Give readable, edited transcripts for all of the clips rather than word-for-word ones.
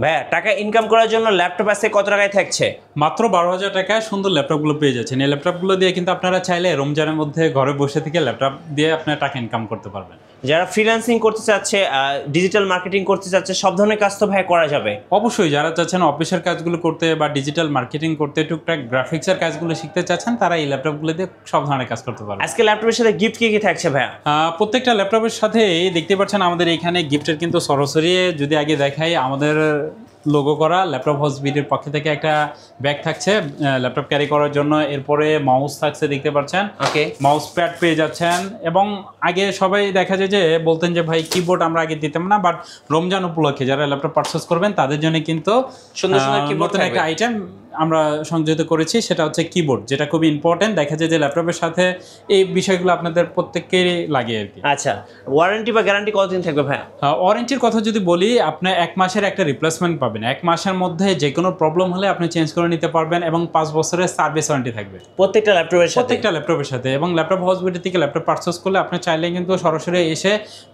ভাইয়া টাকা ইনকাম করার জন্য ল্যাপটপ আজকে কত টাকায় থাকছে? মাত্র 12,000 টাকায় সুন্দর ল্যাপটপগুলো পেয়ে যাচ্ছেন। এই ল্যাপটপগুলো দিয়ে কিন্তু আপনারা চাইলে রমজানের মধ্যে ঘরে বসে থেকে ল্যাপটপ দিয়ে আপনারা টাকা ইনকাম করতে পারবেন। যারা ফ্রিল্যান্সিং করতে চাচ্ছে, ডিজিটাল মার্কেটিং করতে চাচ্ছে, সব ধরনের কাজ তো ভাই করা যাবে। অবশ্যই যারা চাচ্ছেন অফিসের কাজগুলো করতে বা ডিজিটাল মার্কেটিং করতে, টুকটাক গ্রাফিক্সের কাজগুলো শিখতে চাচ্ছেন, তারা এই ল্যাপটপগুলো দিয়ে সব ধরনের কাজ করতে পারবেন। আজকে ল্যাপটপের সাথে গিফট কি কি থাকছে ভাইয়া? প্রত্যেকটা ল্যাপটপের সাথে দেখতে পাচ্ছেন আমাদের এখানে গিফটের কিন্তু সরাসরি যদি আগে দেখাই, আমাদের লোগো করা ল্যাপটপ হাউস বিডির পক্ষ থেকে একটা ব্যাগ থাকছে ল্যাপটপ ক্যারি করার জন্য। এরপরে মাউস থাকছে, দেখতে পাচ্ছেন। ওকে, মাউস প্যাড পেয়ে যাচ্ছেন। এবং আগে সবাই দেখা যায় যে বলতেন যে ভাই কিবোর্ড আমরা আগে দিতাম না, বাট রমজান উপলক্ষে যারা ল্যাপটপ পারচেস করবেন তাদের জন্য কিন্তু সুন্দর সুন্দর কিবোর্ড নতুন একটা আইটেম আমরা সংযোজিত করেছি, সেটা হচ্ছে কিবোর্ড, যেটা খুবই ইম্পর্টেন্ট। দেখা যায় যে ল্যাপটপের সাথে এই বিষয়গুলো আপনাদের প্রত্যেককেই লাগে আর কি। আচ্ছা, ওয়ারেন্টি বা গ্যারান্টি কতদিন থাকবে ভাইয়া? ওয়ারেন্টির কথা যদি বলি, আপনি 1 মাসের একটা রিপ্লেসমেন্ট পাবেন। 1 মাসের মধ্যে যে কোনো প্রবলেম হলে আপনি চেঞ্জ করে নিতে পারবেন এবং 5 বছরের সার্ভিস ওয়ারেন্টি থাকবে প্রত্যেকটা ল্যাপটপের সাথে। এবং ল্যাপটপ হাউস বিডি থেকে ল্যাপটপ পারচেস করলে আপনি চাইলে কিন্তু সরাসরি এসে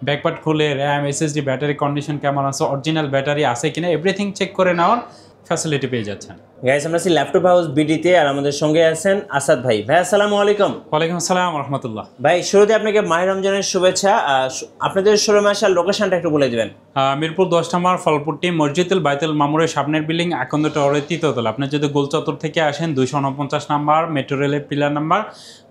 ব্যাকপার্ট খুলে র্যাম, এসএসডি, ব্যাটারি কন্ডিশন কেমন আছে, অরিজিনাল ব্যাটারি আছে কিনা, এভরিথিং চেক করে নেওয়ার ফ্যাসিলিটি পেয়ে যাচ্ছেন। গাইস, আমরা আছি ল্যাপটপ হাউস বিডিতে, আর আমাদের সঙ্গে আছেন আসাদ ভাই। ভাই আসসালামু আলাইকুম। ওয়ালাইকুম আসসালাম রাহমাতুল্লাহ। ভাই শুরুতে আপনাকে মাহে রমজানের শুভেচ্ছা। আপনাদের শোরুমে আসার লোকেশনটা একটু বলে দিবেন। মিরপুর 10 নম্বর ফলপুরটি মসজিদুল বাইতুল মামুরের সামনের বিল্ডিং, আকন্দ টাওয়ারের 3য় তলা। আপনি যদি গোল চত্বর থেকে আসেন 249 নাম্বার মেট্রো রেলের পিলার নাম্বার,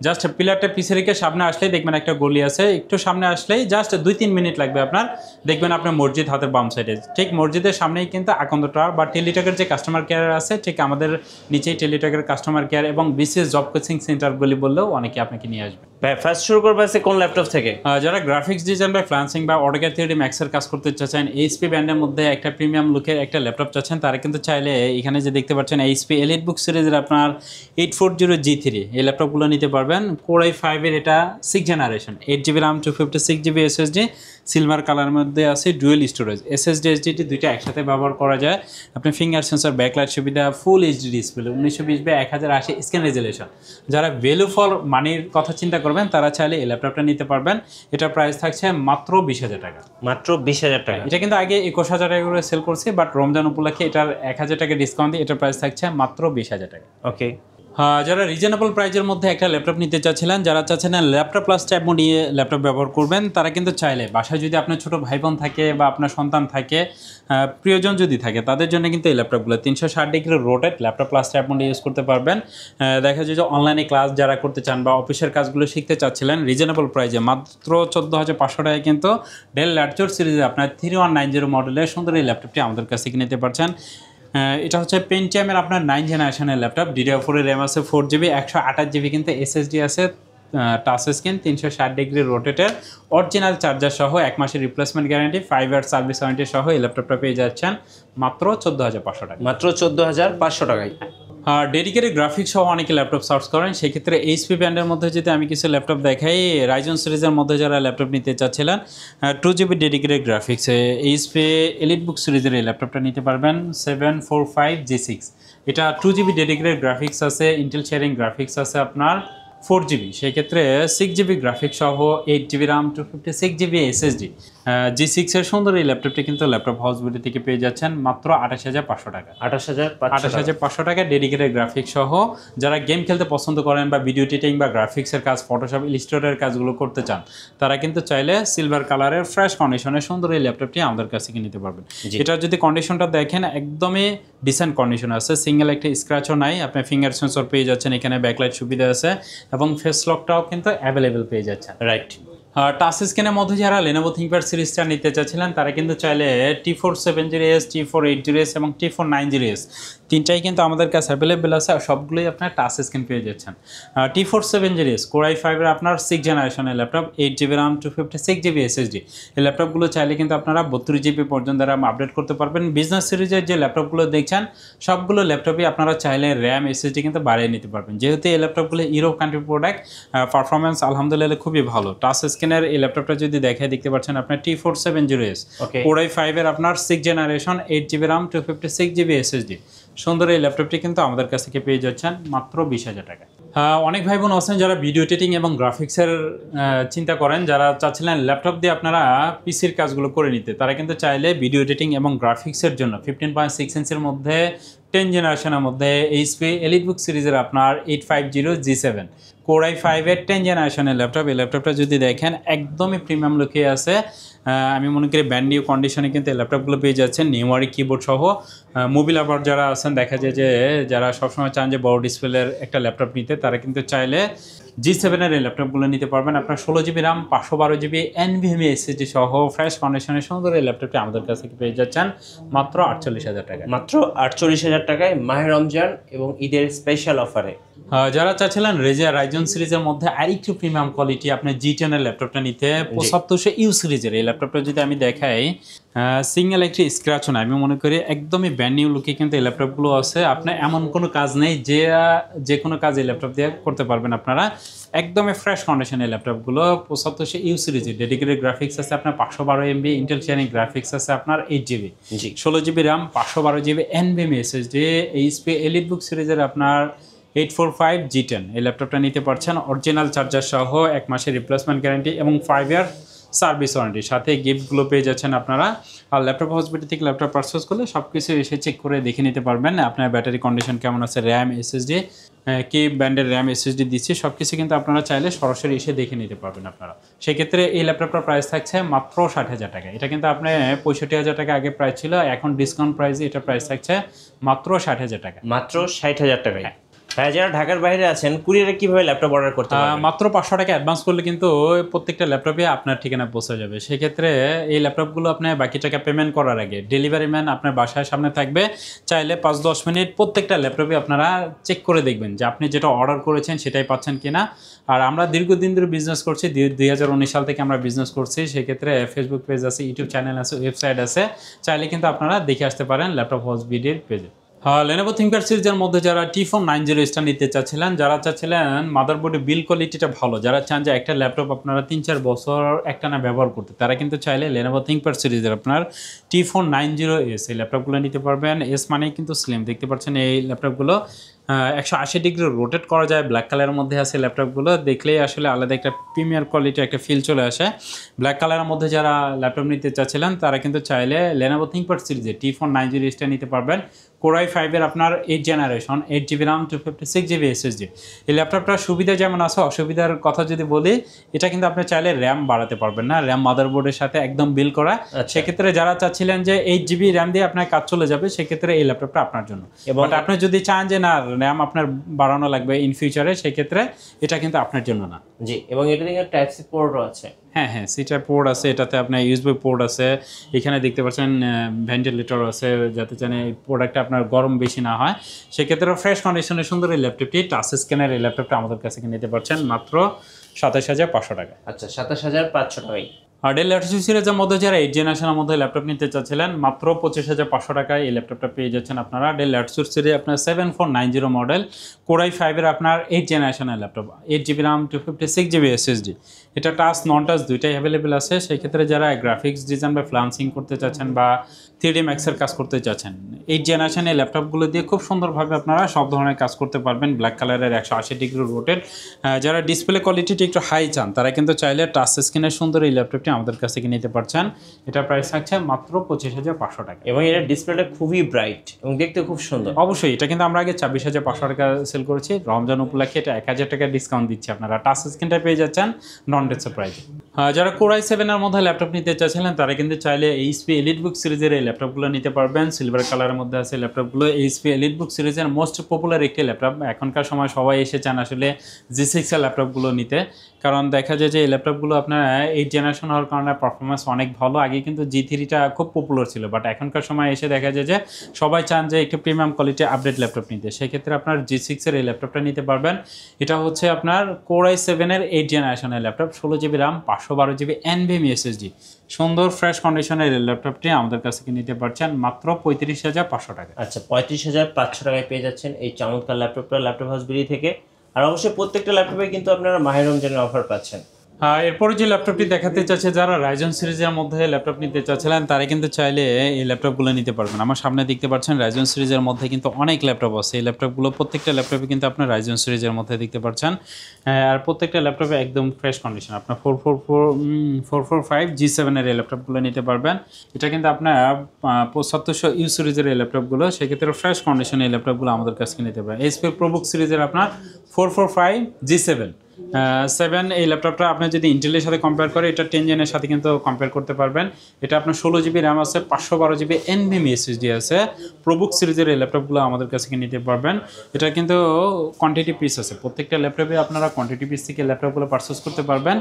জাস্ট পিলারটা পিছিয়ে রেখে সামনে আসলেই দেখবেন একটা গলি আছে। একটু সামনে আসলেই জাস্ট 2-3 মিনিট লাগবে আপনার, দেখবেন আপনার মসজিদ হাতের বাম সাইডে। ঠিক মসজিদের সামনেই কিন্তু আকন্দ টাওয়ার বা টেলিটকের যে কাস্টমার কেয়ার আছে, ঠিক আমাদের নিচেই টেলিটকের কাস্টমার কেয়ার এবং বিসিএস জব কোচিং সেন্টারগুলি বললেও অনেকে আপনাকে নিয়ে আসবে। ভাই ফার্স্ট শুরু করবো আছে কোন ল্যাপটপ থেকে? যারা গ্রাফিক্স ডিজাইন বা ফ্রিল্যান্সিং বা অটোক্যাড 3D ম্যাক্সের কাজ করতে চাচ্ছেন, এইচপি ব্র্যান্ডের মধ্যে একটা প্রিমিয়াম লুকের একটা ল্যাপটপ চাচ্ছেন, তারা কিন্তু চাইলে এখানে যে দেখতে পাচ্ছেন এইচপি এলিট বুক সিরিজের আপনার 840G3 এই ল্যাপটপগুলো নিতে পারবেন। Core i5 এর এটা 6th generation, 8GB RAM 256GB SSD, silver কালারের মধ্যে আছে, ডুয়েল স্টোরেজ, SSD SSD দুইটা একসাথে ব্যবহার করা যায়। আপনি ফিঙ্গার সেন্সর, ব্যাকলাইট সুবিধা, full HD display, 1920x1080 screen resolution. যারা ভ্যালু ফর মানির কথা চিন্তা করবেন তারা চাইলে এই ল্যাপটপটা নিতে পারবেন। এটার প্রাইস থাকছে মাত্র 20,000 টাকা। মাত্র 20,000 টাকা। এটা কিন্তু আগে 21,000 টাকা করে সেল করছে, বাট রমজান উপলক্ষে এটার 1,000 টাকা ডিসকাউন্ট দিয়ে এটার প্রাইস থাকছে মাত্র 20,000 টাকা। ওকে, যারা রিজনেবল প্রাইজের মধ্যে একটা ল্যাপটপ নিতে চাচ্ছিলেন, যারা চাচ্ছেন ল্যাপটপ প্লাস ট্যাব নিয়ে ল্যাপটপ ব্যবহার করবেন, তারা কিন্তু চাইলে বাসায় যদি আপনার ছোটো ভাই বোন থাকে বা আপনার সন্তান থাকে, প্রিয়জন যদি থাকে, তাদের জন্য কিন্তু এই ল্যাপটপগুলো 360 degree rotate laptop plus tab মোডে ইউজ করতে পারবেন। দেখা যায় যে অনলাইনে ক্লাস যারা করতে চান বা অফিসের কাজগুলো শিখতে চাচ্ছিলেন, রিজনেবল প্রাইজে মাত্র 14,500 টাকায় কিন্তু ডেল ল্যাপটপ সিরিজে আপনার 3190 মডেলের সুন্দর এই ল্যাপটপটি আমাদের কাছ থেকে নিতে পারছেন। এটা হচ্ছে পেন্টিয়ামের আপনার 9th জেনারেশনের ল্যাপটপ, DDR4 এর র্যাম আছে, 4GB, 128GB কিন্তু SSD আছে, টাচ স্ক্রিন, 360 ডিগ্রি রোটেটের, অরিজিনাল চার্জার সহ, 1 মাসের replacement guarantee, 5 year service warranty সহ এই ল্যাপটপটা পেয়ে যাচ্ছেন মাত্র 14,500 টাকা। মাত্র 14,500 টাকায়। আর ডেডিকেটেড গ্রাফিক্স সহ অনেকে ল্যাপটপ সার্চ করেন, সেক্ষেত্রে এইচপি ব্র্যান্ডের মধ্যে যদি আমি কিছু ল্যাপটপ দেখাই, রাইজন সিরিজের মধ্যে যারা ল্যাপটপ নিতে চাচ্ছিলেন, 2GB dedicated graphics HP Elite Book সিরিজের এই ল্যাপটপটা নিতে পারবেন। 745G6 এটা 2GB ডেডিকেটেড গ্রাফিক্স আছে, ইন্টেল শেয়ারিং গ্রাফিক্স আছে আপনার 4GB, সেক্ষেত্রে 6GB গ্রাফিক্স সহ, 8GB RAM 256GB SSD, G6 এর সুন্দর এই ল্যাপটপটি কিন্তু ল্যাপটপ হাউস বিডি থেকে পেয়ে যাচ্ছেন মাত্র 28,500 টাকা। 28,500 টাকা ডেডিকেটেড গ্রাফিক্স সহ। যারা গেম খেলতে পছন্দ করেন বা ভিডিও এডিটিং বা গ্রাফিক্সের কাজ, ফটোশপ, ইলাস্ট্রেটরের কাজগুলো করতে চান, তারা কিন্তু চাইলে সিলভার কালারের ফ্রেশ কন্ডিশনের সুন্দর এই ল্যাপটপটি আমাদের কাছ থেকে নিতে পারবেন। এটার যদি কন্ডিশনটা দেখেন, একদমই ডিসেন্ট কন্ডিশন আছে, সিঙ্গেল একটা স্ক্র্যাচও নাই। আপনি ফিঙ্গার সেন্সর পেয়ে যাচ্ছেন, এখানে ব্যাকলাইট সুবিধা আছে এবং ফেস লকটাও কিন্তু অ্যাভেলেবেল পেয়ে যাচ্ছেন। রাইট। টাচ স্ক্রিনের মধ্যে যারা Lenovo ThinkPad সিরিজটা নিতে চাচ্ছিলেন, তারা কিন্তু চাইলে T470S, T480S এবং T490S তিনটাই কিন্তু আমাদের কাছে অ্যাভেলেবেল আছে, আর সবগুলোই আপনার টাচ স্ক্রিন পেয়ে যাচ্ছেন। T470S Core i5 এর আপনার 6th জেনারেশনের laptop, 8GB RAM 256GB SSD এই ল্যাপটপগুলো চাইলে কিন্তু আপনারা 32GB পর্যন্ত র্যাম আপডেট করতে পারবেন। বিজনেস সিরিজের যে ল্যাপটপগুলো দেখছেন, সবগুলো ল্যাপটপই আপনারা চাইলে র্যাম SSD কিন্তু বাড়িয়ে নিতে পারবেন, যেহেতু এই ল্যাপটপগুলো ইউরোপ কান্ট্রি প্রোডাক্ট। পারফরমেন্স আলহামদুলিল্লাহ খুবই ভালো। টাচ স্ক্রিনের এই ল্যাপটপটা যদি দেখে, দেখতে পাচ্ছেন আপনার T470S Core i5 এর আপনার 6th generation, 8GB RAM 256GB SSD সুন্দর এই ল্যাপটপটি কিন্তু আমাদের কাছ থেকে পেয়ে যাচ্ছেন মাত্র 20,000 টাকা। অনেক ভাই বোন আছেন যারা ভিডিও এডিটিং এবং গ্রাফিক্সের চিন্তা করেন, যারা চাচ্ছিলেন ল্যাপটপ দিয়ে আপনারা পিসির কাজগুলো করে নিতে, তারা কিন্তু চাইলে ভিডিও এডিটিং এবং গ্রাফিক্সের জন্য 15.6 ইঞ্চের মধ্যে 10 জেনারেশনের মধ্যে এইচপি এলিটবুক সিরিজের আপনার 850G7 Core i5 এর 10 জেনারেশনের ল্যাপটপ। এই ল্যাপটপটা যদি দেখেন একদমই প্রিমিয়াম লুকে আছে। আমি মনে করি ব্র্যান্ড নিউ কন্ডিশনে কিন্তু এই ল্যাপটপগুলো পেয়ে যাচ্ছেন নিউমারি কিবোর্ড সহ। মোবিল আবার যারা আছেন দেখা যায় যে যারা সবসময় চান যে বড় ডিসপ্লের একটা ল্যাপটপ নিতে, তারা কিন্তু চাইলে G7 এর এই ল্যাপটপগুলো নিতে পারবেন। আপনার 16GB RAM 512GB NVMe SSD সহ ফ্রেশ কন্ডিশনের সুন্দর এই ল্যাপটপটি আমাদের কাছ থেকে পেয়ে যাচ্ছেন মাত্র 48,000 টাকা। মাত্র 48,000 টাকায় মাহে রমজান এবং ঈদের স্পেশাল অফারে। যারা চাচ্ছিলেন রাইজন সিরিজের মধ্যে আরেকটু প্রিমিয়াম কোয়ালিটি আপনি G10 এর ল্যাপটপটা নিতে, 7500U সিরিজের এই ল্যাপটপটা যদি আমি দেখাই, সিঙ্গেল একটি স্ক্র্যাচও না, আমি মনে করি একদমই ব্র্যান্ড নিউ লুকে কিন্তু এই ল্যাপটপগুলো আছে। আপনার এমন কোনো কাজ নেই যে কোনো কাজ এই ল্যাপটপ দিয়ে করতে পারবেন আপনারা। একদমই ফ্রেশ কন্ডিশনের ল্যাপটপগুলো 7500U সিরিজের ডেডিকেটেড গ্রাফিক্স আছে আপনার 512MB, ইন্টেল শাইনিং গ্রাফিক্স আছে আপনার 8GB, 16GB RAM 512GB NVMe SSD, HP EliteBook সিরিজের আপনার 845G10 এই ল্যাপটপটা নিতে পারছেন অরিজিনাল চার্জার সহ 1 মাসের রিপ্লেসমেন্ট গ্যারান্টি এবং 5 ইয়ার সার্ভিস ওয়ারেন্টি, সাথে গিফটগুলো পেয়ে যাচ্ছেন আপনারা। আর ল্যাপটপ হসপিটাল থেকে ল্যাপটপ পারচেস করলে সব কিছু এসে চেক করে দেখে নিতে পারবেন আপনার ব্যাটারি কন্ডিশন কেমন আছে, র্যাম এসএসডি কি ব্র্যান্ডের র্যাম এসএসডি দিচ্ছে, সব কিছু কিন্তু আপনারা চাইলে সরাসরি এসে দেখে নিতে পারবেন আপনারা। সেক্ষেত্রে এই ল্যাপটপটার প্রাইস থাকছে মাত্র 60,000 টাকা। এটা কিন্তু আপনার 65,000 টাকা আগে প্রাইস ছিল, এখন ডিসকাউন্ট প্রাইসে এটা প্রাইস থাকছে মাত্র 60,000 টাকা। মাত্র 60,000 টাকায়। ভাইয়া যারা ঢাকার বাইরে আছেন কুরিয়ারে কিভাবে ল্যাপটপ অর্ডার করতে পারবেন? মাত্র 500 টাকা অ্যাডভান্স করলে কিন্তু প্রত্যেকটা ল্যাপটপে আপনার ঠিকানা পৌঁছে যাবে। সেক্ষেত্রে এই ল্যাপটপগুলো আপনি বাকি টাকা পেমেন্ট করার আগে ডেলিভারি ম্যান আপনার বাসায় সামনে থাকবে, চাইলে 5-10 মিনিট প্রত্যেকটা ল্যাপটপে আপনারা চেক করে দেখবেন যে আপনি যেটা অর্ডার করেছেন সেটাই পাচ্ছেন কিনা। আর আমরা দীর্ঘদিন ধরে বিজনেস করছি, 2019 সাল থেকে আমরা বিজনেস করছি। সেক্ষেত্রে ফেসবুক পেজ আছে, ইউটিউব চ্যানেল আছে, ওয়েবসাইট আছে, চাইলে কিন্তু আপনারা দেখে আসতে পারেন ল্যাপটপ হাউস বিডির পেজে। লেনোভো থিংকপ্যাড সিরিজের মধ্যে যারা T4 90 নিতে চাচ্ছিলেন, যারা চাচ্ছিলেন মাদারবোর্ডে বিল কোয়ালিটিটা ভালো, যারা চান যে একটা ল্যাপটপ আপনারা 3-4 বছর একটানা ব্যবহার করতে, তারা কিন্তু চাইলে লেনোভো থিংকপ্যাড সিরিজের আপনার T4 90S এই ল্যাপটপগুলো নিতে পারবেন। এস মানেই কিন্তু স্লিম, দেখতে পাচ্ছেন এই ল্যাপটপগুলো 180 ডিগ্রি রোটেট করা যায়, ব্ল্যাক কালারের মধ্যে আছে ল্যাপটপগুলো, দেখলেই আসলে আলাদা একটা প্রিমিয়ার কোয়ালিটি একটা ফিল চলে আসে। ব্ল্যাক কালারের মধ্যে যারা ল্যাপটপ নিতে চাচ্ছিলেন তারা কিন্তু চাইলে লেনোভো থিংকপ্যাড সিরিজে T4 90 নিতে পারবেন। Core i5 এর আপনার 8 generation, 8GB RAM 256GB SSD। এই ল্যাপটপটার সুবিধা যেমন আছে, অসুবিধার কথা যদি বলি, এটা কিন্তু আপনি চাইলে র্যাম বাড়াতে পারবেন না, র্যাম মাদারবোর্ডের সাথে একদম বিল করা। সেক্ষেত্রে যারা চাচ্ছিলেন যে 8GB র্যাম দিয়ে আপনার কাজ চলে যাবে, সেক্ষেত্রে এই ল্যাপটপটা আপনার জন্য। এবং আপনি যদি চান যে না র্যাম আপনার বাড়ানো লাগবে ইন ফিউচারে, সেক্ষেত্রে এটা কিন্তু আপনার জন্য না। জি, এবং এটা থেকে টাইপ সি পোর্টও আছে। হ্যাঁ, সিটা পোর্ট আছে, এটাতে আপনার ইউএসবি পোর্ট আছে, এখানে দেখতে পাচ্ছেন ভেন্টিলেটর আছে, যাতে জানে এই প্রোডাক্টটা আপনার গরম বেশি না হয়। সেক্ষেত্রে ফ্রেশ কন্ডিশনের সুন্দর এই ল্যাপটপটি, টাচ স্ক্যানের এই ল্যাপটপটা আমাদের কাছে নিতে পারছেন মাত্র 27,500 টাকা। আচ্ছা, 27,500 টাকায়। আর ডেল ল্যাটিটিউড সিরিজের মধ্যে যারা 8 জেনারেশনের মধ্যে ল্যাপটপ নিতে চাচ্ছিলেন, মাত্র 25,500 টাকায় এই ল্যাপটপটা পেয়ে যাচ্ছেন আপনারা। ডেল ল্যাটিটিউড সিরিজ আপনার 7490 মডেল, Core i5 এর আপনার 8 জেনারেশনের laptop, 8GB RAM 256GB SSD। এটা টাচ নন টাচ দুইটাই অ্যাভেলেবেল আছে। সেক্ষেত্রে যারা গ্রাফিক্স ডিজাইন বা ফ্লান্সিং করতে চাচ্ছেন বা 3D ম্যাক্সের কাজ করতে চাচ্ছেন, 8 জেনারেশন এই ল্যাপটপগুলো দিয়ে খুব সুন্দরভাবে আপনারা সব ধরনের কাজ করতে পারবেন। ব্ল্যাক কালারের 180 ডিগ্রি রোটেট, যারা ডিসপ্লে কোয়ালিটিটা একটু হাই চান, তারা কিন্তু চাইলে টাচ স্ক্রিনের সুন্দর এই ল্যাপটপটি আমাদের কাছ থেকে নিতে পারছেন। এটা প্রাইস থাকছে মাত্র 25,500 টাকা। এবং এটা ডিসপ্লেটা খুবই ব্রাইট এবং দেখতে খুব সুন্দর। অবশ্যই এটা কিন্তু আমরা আগে 26,500 টাকা সেল করেছি, রমজান উপলক্ষে এটা 1,000 টাকা ডিসকাউন্ট দিচ্ছি। আপনারা টাচ স্ক্রিনটা পেয়ে যাচ্ছেন নন টাচ প্রাইসে। যারা Core i7 এর মধ্যে ল্যাপটপ নিতে চাচ্ছিলেন, তারা কিন্তু চাইলে এইচপি এলিটবুক সিরিজের এই ল্যাপটপগুলো নিতে পারবেন। সিলভার কালারের মধ্যে আছে ল্যাপটপগুলো, এইচপি এলিটবুক সিরিজের মোস্ট পপুলার একটি ল্যাপটপ। এখনকার সময় সবাই এসে চান আসলে G6 এর ল্যাপটপগুলো নিতে, কারণ দেখা যায় যে এই ল্যাপটপগুলো আপনার 8 জেনারেশন হওয়ার কারণে পারফরমেন্স অনেক ভালো। আগে কিন্তু G3টা খুব পপুলার ছিল, বাট এখনকার সময় এসে দেখা যায় যে সবাই চান যে একটু প্রিমিয়াম কোয়ালিটি আপডেট ল্যাপটপ নিতে। সেক্ষেত্রে আপনার G6 এর এই ল্যাপটপটা নিতে পারবেন। এটা হচ্ছে আপনার Core i7 এর 8 জেনারেশনের laptop, 16GB RAM 512GB NVMe SSD, সুন্দর ফ্রেশ কন্ডিশনের এই ল্যাপটপটি আমাদের কাছ থেকে নিতে পারছেন মাত্র 35,500 টাকা। আচ্ছা, 35,500 টাকায় পেয়ে যাচ্ছেন এই চমৎকার ল্যাপটপটা ল্যাপটপ হাউস বিডি থেকে। আর অবশ্যই প্রত্যেকটা ল্যাপটপে কিন্তু আপনারা মাহে রমজানের অফার পাচ্ছেন। এরপরে যে ল্যাপটপটি দেখাতে চাচ্ছে, যারা রাইজন সিরিজের মধ্যে ল্যাপটপ নিতে চাচ্ছিলেন তারা কিন্তু চাইলে এই ল্যাপটপগুলো নিতে পারবেন। আমার সামনে দেখতে পাচ্ছেন রাইজন সিরিজের মধ্যে কিন্তু অনেক ল্যাপটপ আছে। এই ল্যাপটপগুলো প্রত্যেকটা ল্যাপটপে কিন্তু আপনার রাইজন সিরিজের মধ্যে দেখতে পাচ্ছেন। আর প্রত্যেকটা ল্যাপটপে একদম ফ্রেশ কন্ডিশন। আপনার 445 G7 এর এই ল্যাপটপগুলো নিতে পারবেন। এটা কিন্তু আপনার 7500 ইউ সিরিজের এই ল্যাপটপগুলো, সেক্ষেত্রে ফ্রেশ কন্ডিশনে এই ল্যাপটপগুলো আমাদের কাছে নিতে পারবেন। এইচপি প্রোবুক সিরিজের আপনার 445G7 এই ল্যাপটপটা আপনি যদি ইন্টেলের সাথে কম্পেয়ার করে, এটা 10 জেনের সাথে কিন্তু কম্পেয়ার করতে পারবেন। এটা আপনার 16 GB র্যাম আছে, 512 GB NVMe SSD আছে। প্রোবুক সিরিজের এই ল্যাপটপগুলো আমাদের কাছে নিতে পারবেন। এটা কিন্তু কোয়ান্টিটি পিস আছে, প্রত্যেকটা ল্যাপটপে আপনারা কোয়ান্টিটি পিস থেকে ল্যাপটপগুলো পারচেস করতে পারবেন।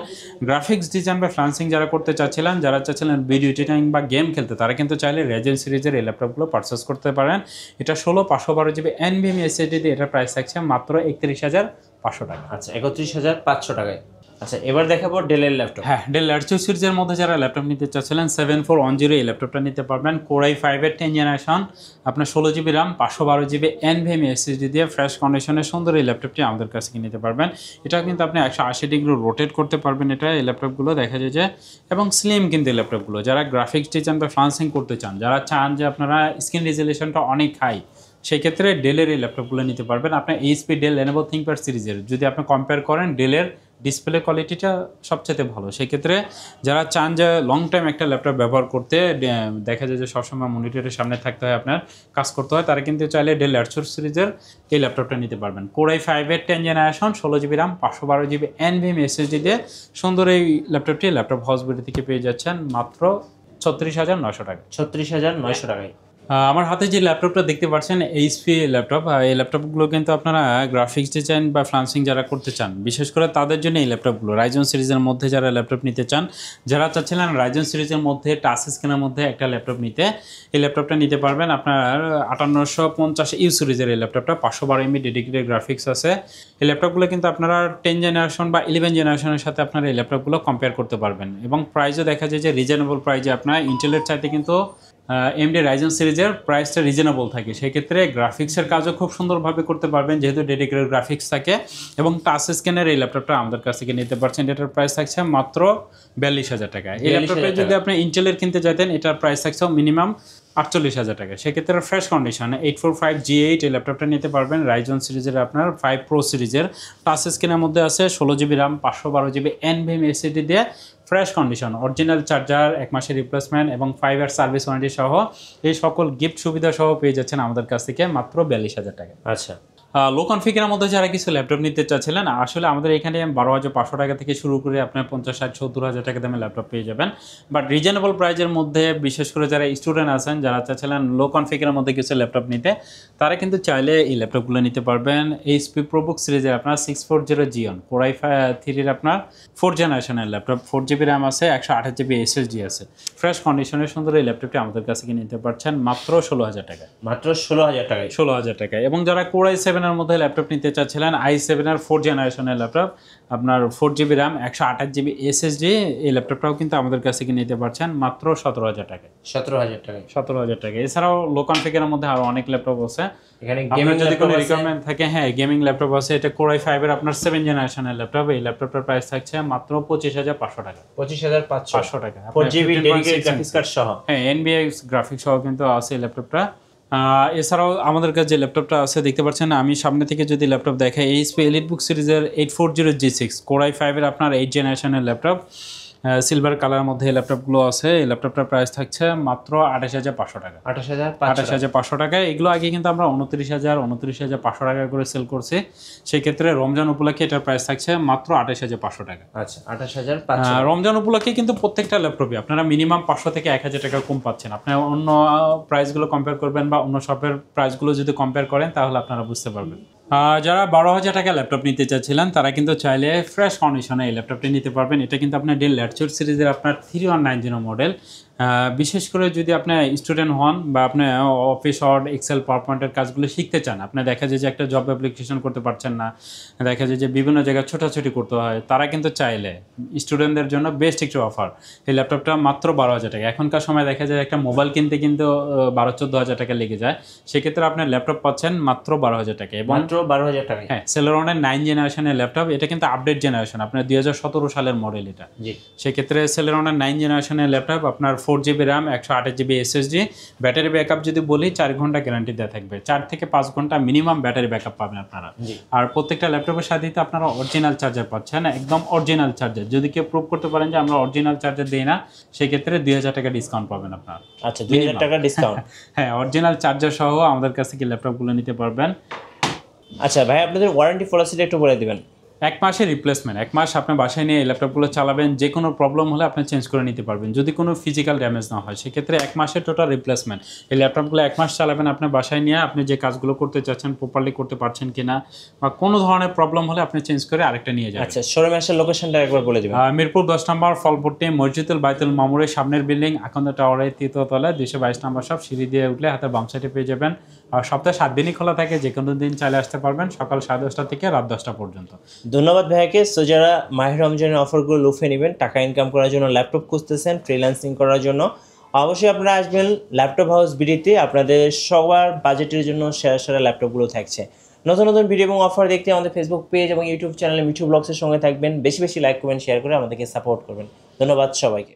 গ্রাফিক্স ডিজাইন বা ফ্রান্সিং যারা করতে চাচ্ছিলেন, যারা চাচ্ছিলেন ভিডিও এডিটিং বা গেম খেলতে, তারা কিন্তু চাইলে রাইজেন সিরিজের এই ল্যাপটপগুলো পারচেস করতে পারেন। এটা 512 GB NVMe SSD দিয়ে এটার প্রাইস থাকছে মাত্র 31,500 টাকা। আচ্ছা, 31,500 টাকায়। আচ্ছা, এবার দেখাবো ডেলের ল্যাপটপ। হ্যাঁ, ডেল ল্যাটিটিউড সিরিজের মধ্যে যারা ল্যাপটপ নিতে চাচ্ছিলেন, 7410 এই ল্যাপটপটা নিতে পারবেন। Core i5 এর 10 জেনারেশন, আপনার 16 GB RAM, 512 GB NVMe SSD দিয়ে ফ্রেশ কন্ডিশনে সুন্দর এই ল্যাপটপটি আমাদের কাছে নিতে পারবেন। এটা কিন্তু আপনি 180 ডিগ্রি রোটেট করতে পারবেন এটা, এই ল্যাপটপগুলো দেখা যায় যে, এবং স্লিম কিন্তু এই ল্যাপটপগুলো। যারা গ্রাফিক্স ডিজাইন বা ফ্রান্সিং করতে চান, যারা চান যে আপনারা স্ক্রিন রেজলিউশনটা অনেক হাই, সেই ক্ষেত্রে ডেলের এই ল্যাপটপগুলো নিতে পারবেন। আপনার এইচপি, ডেল, লেনোভো থিংকপ্যাড সিরিজের যদি আপনি কম্পেয়ার করেন, ডেলের ডিসপ্লে কোয়ালিটিটা সবচেয়ে ভালো। সেক্ষেত্রে যারা চান যে লং টাইম একটা ল্যাপটপ ব্যবহার করতে, দেখা যায় যে সবসময় মনিটরের সামনে থাকতে হয়, আপনার কাজ করতে হয়, তারা কিন্তু চাইলে ডেল ল্যাটিটিউড সিরিজের এই ল্যাপটপটা নিতে পারবেন। Core i5 এর 10 generation, 16 GB RAM, 512 GB NVMe SSD দিয়ে সুন্দর এই ল্যাপটপটি ল্যাপটপ হাউসবিডি থেকে পেয়ে যাচ্ছেন মাত্র 36,900 টাকা। 36,900 টাকায়। আমার হাতে যে ল্যাপটপটা দেখতে পাচ্ছেন, এইচপি ল্যাপটপ। এই ল্যাপটপগুলো কিন্তু আপনারা গ্রাফিক্স ডিজাইন বা ফ্রান্সিং যারা করতে চান, বিশেষ করে তাদের জন্য এই ল্যাপটপগুলো। রাইজন সিরিজের মধ্যে যারা ল্যাপটপ নিতে চান, যারা চাচ্ছিলেন রাইজন সিরিজের মধ্যে টাচ স্ক্রিনের মধ্যে একটা ল্যাপটপ নিতে, এই ল্যাপটপটা নিতে পারবেন। আপনার 5850 ইউ সিরিজের এই ল্যাপটপটা 512 MB ডেডিকেটেড গ্রাফিক্স আছে। এই ল্যাপটপগুলো কিন্তু আপনারা 10 জেনারেশন বা 11 জেনারেশনের সাথে আপনারা এই ল্যাপটপগুলো কম্পেয়ার করতে পারবেন, এবং প্রাইসও দেখা যায় যে রিজনেবল প্রাইসে। আপনার ইন্টেলের চাইতে কিন্তু AMD রাইজন সিরিজের প্রাইসটা রিজনেবল থাকে। সেক্ষেত্রে গ্রাফিক্সের কাজও খুব সুন্দরভাবে করতে পারবেন, যেহেতু ডেডিকেটেড গ্রাফিক্স থাকে। এবং টাচ স্ক্রিনের এই ল্যাপটপটা আমাদের কাছ থেকে নিতে পারছেন। এটার প্রাইস থাকছে মাত্র 42,000 টাকা। এই ল্যাপটপে যদি আপনি ইন্টেলের কিনতে চাইতেন, এটার প্রাইস থাকছে মিনিমাম 48,000 টাকা। সেক্ষেত্রে ফ্রেশ কন্ডিশন 845G8 এই ল্যাপটপটা নিতে পারবেন। রাইজন সিরিজের আপনার 5 Pro সিরিজের টাচ স্ক্রিনের মধ্যে আছে, 16 GB RAM, 512 GB NVMe SSD দিয়ে ফ্রেশ কন্ডিশন, অরিজিনাল চার্জার, 1 মাসের রিপ্লেসমেন্ট এবং 5 ইয়ার সার্ভিস ওয়ারেন্টি সহ এই সকল গিফট সুবিধা সহ পেয়ে যাচ্ছেন আমাদের কাছ থেকে মাত্র 42,000 টাকা। আচ্ছা, লো কনফিগারের মধ্যে যারা কিছু ল্যাপটপ নিতে চাচ্ছিলেন, আসলে আমাদের এখানে 12,500 টাকা থেকে শুরু করে আপনার 50, 60, 70,000 টাকা দামে ল্যাপটপ পেয়ে যাবেন। বাট রিজনেবল প্রাইজের মধ্যে, বিশেষ করে যারা স্টুডেন্ট আছেন, যারা চাচ্ছিলেন লো কনফিগারের মধ্যে কিছু ল্যাপটপ নিতে, তারা কিন্তু চাইলে এই ল্যাপটপগুলো নিতে পারবেন। এইচপি প্রোবুক সিরিজের আপনার 640G1 Core i3 আপনার 4 জেনারেশনের ল্যাপটপ, 4 GB র্যাম আছে, 128 GB SSD আছে। ফ্রেশ কন্ডিশনের সুন্দর এই ল্যাপটপটি আমাদের কাছে নিতে পারছেন মাত্র 16,000 টাকা। মাত্র 16,000 টাকায়। 16,000 টাকায়। এবং যারা Core i7 এর মধ্যে ল্যাপটপ নিতে চাচ্ছিলেন, i7 এর 4 জেনারেশনের ল্যাপটপ, আপনার 4 GB র্যাম, 128 GB SSD, এই ল্যাপটপটাও কিন্তু আমাদের কাছে নিতে পারছেন মাত্র 17,000 টাকায়। 17,000 টাকায়। 17,000 টাকা। এছাড়াও লো কনফিগারের মধ্যে আরো অনেক ল্যাপটপ আছে। এখানে গেমিং যদি কোনো রিকোয়ারমেন্ট থাকে, হ্যাঁ, গেমিং ল্যাপটপ আছে। এটা Core i5 এর আপনার 7 জেনারেশনের ল্যাপটপ। এই ল্যাপটপটার প্রাইস থাকছে মাত্র 25,500 টাকা। 25,500 টাকা। 4 GB ডেডিকেটেড গ্রাফিক্স কার্ড সহ। হ্যাঁ, NVIDIA গ্রাফিক্স সহ কিন্তু আছে এই ল্যাপটপটা। এছাড়াও আমাদের কাছে যে ল্যাপটপটা আছে দেখতে পাচ্ছেন, আমি সামনে থেকে যদি ল্যাপটপ দেখাই, এইচপি এলিটবুক সিরিজের 840G6 Core i5 এর আপনার 8 জেনারেশনের ল্যাপটপ, সিলভার কালারের মধ্যে এই ল্যাপটপগুলো আছে। এই ল্যাপটপটার প্রাইস থাকছে মাত্র 28,500 টাকা। 28,500 টাকায়। এগুলো আগে কিন্তু আমরা 29,500 টাকা করে সেল করছি। সেই ক্ষেত্রে রমজান উপলক্ষে এটার প্রাইস থাকছে মাত্র 28,500 টাকা। আচ্ছা, 28,500। রমজান উপলক্ষে কিন্তু প্রত্যেকটা ল্যাপটপে আপনারা মিনিমাম 500 থেকে 1,000 টাকা কম পাচ্ছেন। আপনারা অন্য প্রাইসগুলো কম্পেয়ার করবেন বা অন্য শপের প্রাইসগুলো যদি কম্পেয়ার করেন, তাহলে আপনারা বুঝতে পারবেন। যারা 12,000 টাকা ল্যাপটপ নিতে চাচ্ছিলেন, তারা কিন্তু চাইলে ফ্রেশ কন্ডিশনে এই ল্যাপটপটি নিতে পারবেন। এটা কিন্তু আপনার ডেল ল্যাটিটিউড সিরিজের আপনার 3190 মডেল, বিশেষ করে যদি আপনি স্টুডেন্ট হন বা আপনি অফিস ওয়ার্ড এক্সেল পাওয়ার পয়েন্টের কাজগুলো শিখতে চান, আপনি দেখা যায় যে একটা জব অ্যাপ্লিকেশন করতে পারছেন না, দেখা যায় যে বিভিন্ন জায়গায় ছোটাছুটি করতে হয়, তারা কিন্তু চাইলে স্টুডেন্টদের জন্য বেস্ট একটু অফার। এই ল্যাপটপটা মাত্র 12,000 টাকা। এখনকার সময় দেখা যায় একটা মোবাইল কিনতে কিন্তু 12-14 হাজার টাকা লেগে যায়, সেক্ষেত্রে আপনি ল্যাপটপ পাচ্ছেন মাত্র 12,000 টাকা। এবং মাত্র 12,000 টাকা। হ্যাঁ, সেলেরনের 9 জেনারেশনের ল্যাপটপ, এটা কিন্তু আপডেট জেনারেশন, আপনার 2017 সালের মডেল এটা। জি, সেক্ষেত্রে সেলেরনের 9 জেনারেশনের ল্যাপটপ, আপনার 4GB RAM, 128GB SSD, battery backup যদি বলি 4 ঘন্টা গ্যারান্টি দেওয়া থাকবে, 4 থেকে 5 ঘন্টা মিনিমাম ব্যাটারি ব্যাকআপ পাবেন আপনারা। জি। আর প্রত্যেকটা ল্যাপটপের সাথে আপনারা অরিজিনাল চার্জার পাচ্ছেন, একদম অরিজিনাল চার্জার। যদি কেউ প্রুভ করতে পারেন যে আমরা অরিজিনাল চার্জার দিই না, সেক্ষেত্রে 2,000 টাকা ডিসকাউন্ট পাবেন আপনারা। আচ্ছা, 2,000 টাকা ডিসকাউন্ট। হ্যাঁ, অরিজিনাল চার্জার সহ আমাদের কাছ থেকে ল্যাপটপগুলো নিতে পারবেন। আচ্ছা ভাই, আপনাদের ওয়ারেন্টি পলিসিটা একটু বলে দিবেন। 1 মাসের রিপ্লেসমেন্ট, 1 মাস আপনি বাসায় নিয়ে এই ল্যাপটপগুলো চালাবেন, যে কোনো প্রবলেম হলে আপনি চেঞ্জ করে নিতে পারবেন যদি কোনো ফিজিক্যাল ড্যামেজ না হয়। সেক্ষেত্রে 1 মাসের টোটাল রিপ্লেসমেন্ট। এই ল্যাপটপগুলো 1 মাস চালাবেন আপনি বাসায় নিয়ে, আপনি যে কাজগুলো করতে চাচ্ছেন প্রপারলি করতে পারছেন কিনা, বা কোনো ধরনের প্রবলেম হলে আপনি চেঞ্জ করে আরেকটা নিয়ে যাবেন। আচ্ছা, শোরুমে আসার লোকেশনটা একবার বলে দিবেন। মিরপুর 10 নম্বর ফলপট্টি মসজিদুল বাইতুল মামুরের সামনের বিল্ডিং, আকন্দ টাওয়ারের 3য় তলায়, 222 নম্বর সব, সিঁড়ি দিয়ে উঠলে হাতের বাম সাইডে পেয়ে যাবেন। আর সপ্তাহে 7 দিনই খোলা থাকে, যে কোনো দিন চাইলে আসতে পারবেন, সকাল 10:30 থেকে রাত 10টা পর্যন্ত। ধন্যবাদ ভাইয়াকে। সো যারা মাহে রমজানের অফারগুলো লুফে নেবেন, টাকা ইনকাম করার জন্য, ল্যাপটপ খুঁজতেছেন ফ্রিল্যান্সিং করার জন্য, অবশ্যই আপনারা আসবেন ল্যাপটপ হাউস বিডিতে। আপনাদের সবার বাজেটের জন্য সেরা সেরা ল্যাপটপগুলো থাকছে। নতুন নতুন ভিডিও এবং অফার দেখতে আমাদের ফেসবুক পেজ এবং ইউটিউব চ্যানেলে মিঠু ব্লগসের সঙ্গে থাকবেন। বেশি বেশি লাইক, কমেন্ট, শেয়ার করে আমাদেরকে সাপোর্ট করবেন। ধন্যবাদ সবাইকে।